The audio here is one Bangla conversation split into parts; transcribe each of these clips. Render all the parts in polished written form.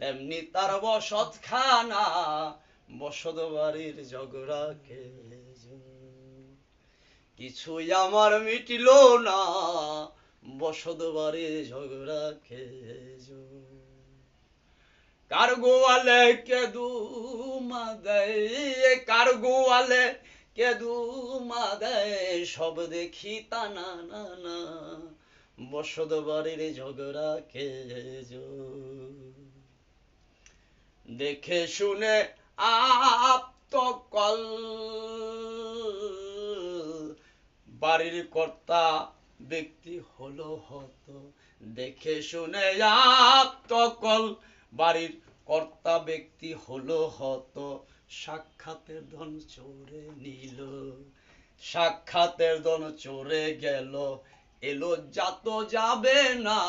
তেমনি তার বসতখানা, বসত বাড়ির ঝগড়া কিছুই আমার মিটিল না, বসত বাড়ির ঝগড়া কার গোয়ালে কেদু মাদায়, কার গোয়ালে কেদু মাদায়, সব দেখি তা না না না, বসত বাড়ির ঝগড়া দেখে শুনে আপ্তকল, বাড়ির কর্তা ব্যক্তি হলো হত। দেখে শুনে আপ্তকল, বাড়ির কর্তা ব্যক্তি হলো হত। সাক্ষাতের ধন চোরে নিল, সাক্ষাতের ধন চোরে গেল। এ লজ্জা তো যাবে না,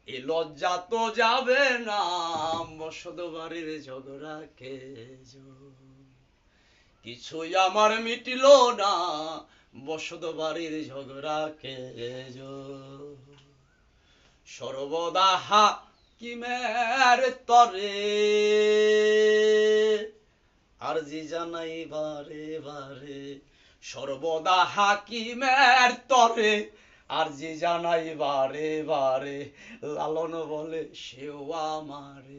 এ লজ্জা তো যাবে না, বসত বাড়ির ঝগড়া কিছুই আমার মিটিল না, বসত বাড়ির ঝগড়া সর্বদা হাকিমের তরে আরজি জানাই বারে বারে, সর্বদা হাকিমের তরে আরজি জানাই বারে বারে। লালন বলে সেও আমারে।